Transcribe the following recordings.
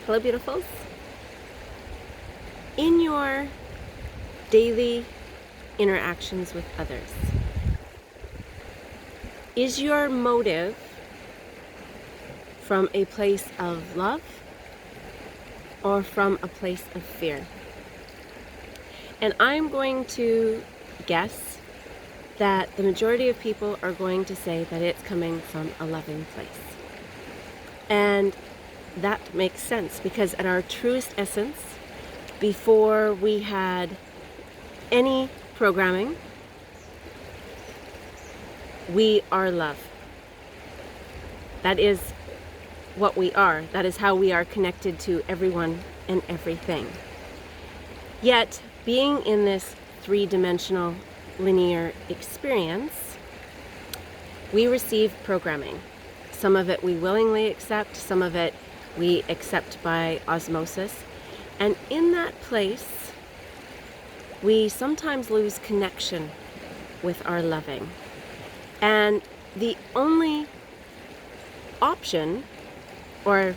Hello, beautifuls. In your daily interactions with others, is your motive from a place of love or from a place of fear? And I'm going to guess that the majority of people are going to say that it's coming from a loving place. And that makes sense, because at our truest essence, before we had any programming, we are love. That is what we are. That is how we are connected to everyone and everything. Yet, being in this three-dimensional linear experience, we receive programming. Some of it we willingly accept, some of it we accept by osmosis. And in that place, we sometimes lose connection with our loving. And the only option or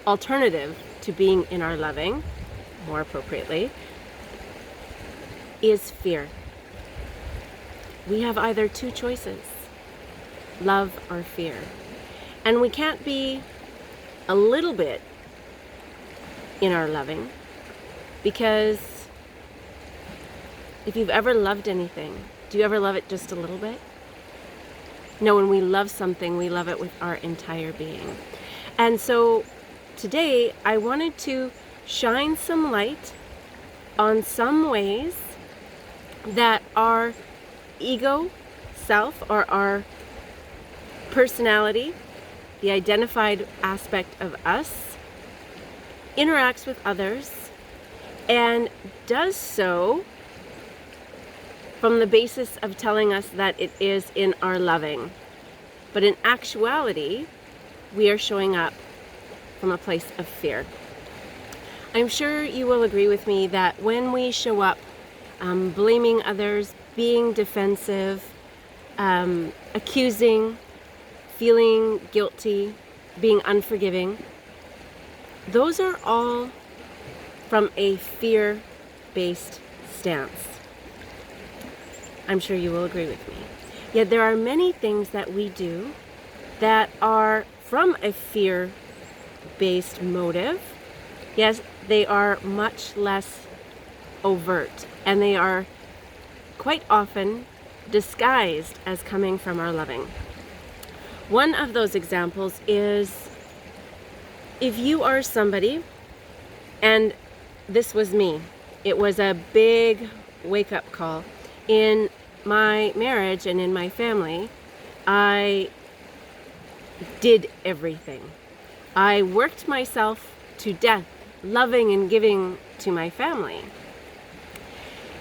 alternative to being in our loving, more appropriately, is fear. We have either two choices, love or fear. And we can't be a little bit in our loving, because if you've ever loved anything, do you ever love it just a little bit? No, when we love something, we love it with our entire being. And so today I wanted to shine some light on some ways that our ego, self, or our personality, the identified aspect of us, interacts with others and does so from the basis of telling us that it is in our loving. But in actuality, we are showing up from a place of fear. I'm sure you will agree with me that when we show up blaming others, being defensive, accusing, feeling guilty, being unforgiving, those are all from a fear-based stance. I'm sure you will agree with me. Yet there are many things that we do that are from a fear-based motive. Yes, they are much less overt, and they are quite often disguised as coming from our loving. One of those examples is if you are somebody, and this was me, it was a big wake-up call. In my marriage and in my family, I did everything. I worked myself to death, loving and giving to my family.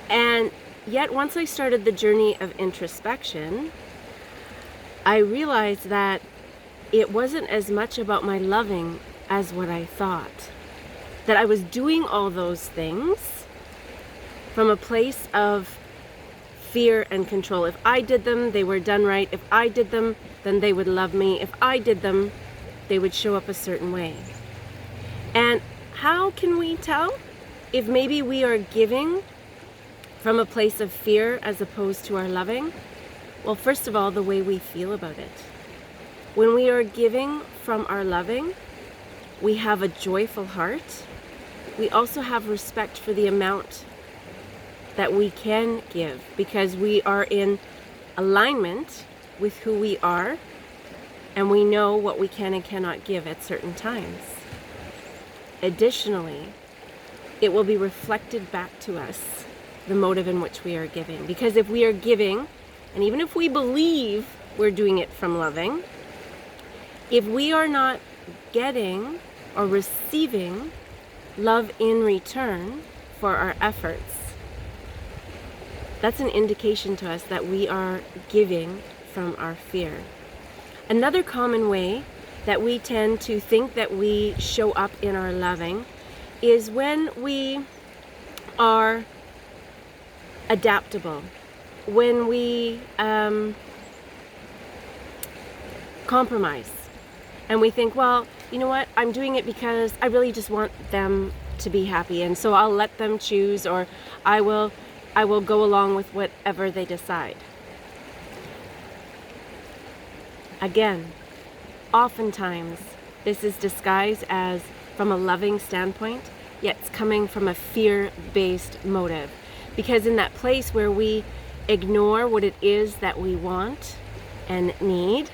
And yet once I started the journey of introspection, I realized that it wasn't as much about my loving as what I thought. That I was doing all those things from a place of fear and control. If I did them, they were done right. If I did them, then they would love me. If I did them, they would show up a certain way. And how can we tell if maybe we are giving from a place of fear as opposed to our loving? Well, first of all, the way we feel about it. When we are giving from our loving, we have a joyful heart. We also have respect for the amount that we can give, because we are in alignment with who we are, and we know what we can and cannot give at certain times. Additionally, it will be reflected back to us, the motive in which we are giving. Because if we are giving, and even if we believe we're doing it from loving, if we are not getting or receiving love in return for our efforts, that's an indication to us that we are giving from our fear. Another common way that we tend to think that we show up in our loving is when we are adaptable, when we compromise, and we think, well, you know what, I'm doing it because I really just want them to be happy, and so I'll let them choose, or I will go along with whatever they decide. Again, oftentimes this is disguised as from a loving standpoint, yet it's coming from a fear-based motive. Because in that place where we ignore what it is that we want and need,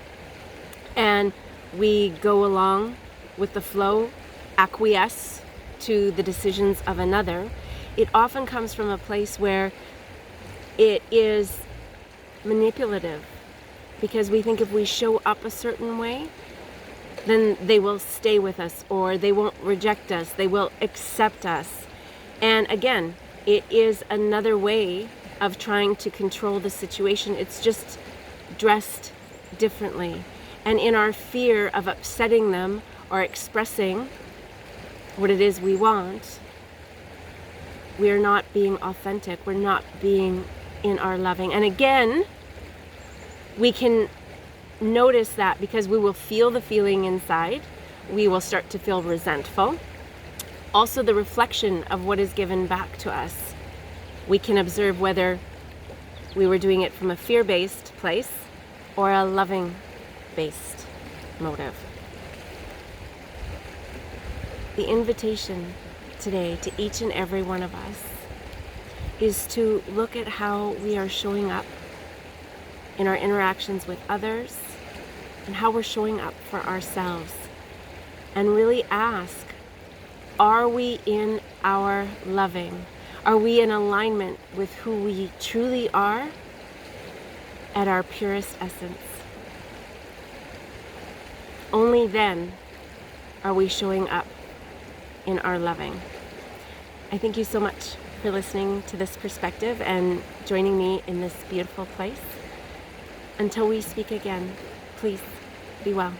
and we go along with the flow, acquiesce to the decisions of another, it often comes from a place where it is manipulative, because we think if we show up a certain way, then they will stay with us, or they won't reject us, they will accept us. And again, it is another way of trying to control the situation. It's just dressed differently. And in our fear of upsetting them or expressing what it is we want, we're not being authentic. We're not being in our loving. And again, we can notice that because we will feel the feeling inside. We will start to feel resentful. Also, the reflection of what is given back to us. We can observe whether we were doing it from a fear-based place or a loving-based motive. The invitation today to each and every one of us is to look at how we are showing up in our interactions with others and how we're showing up for ourselves, and really ask, are we in our loving? Are we in alignment with who we truly are at our purest essence? Only then are we showing up in our loving. I thank you so much for listening to this perspective and joining me in this beautiful place. Until we speak again, please be well.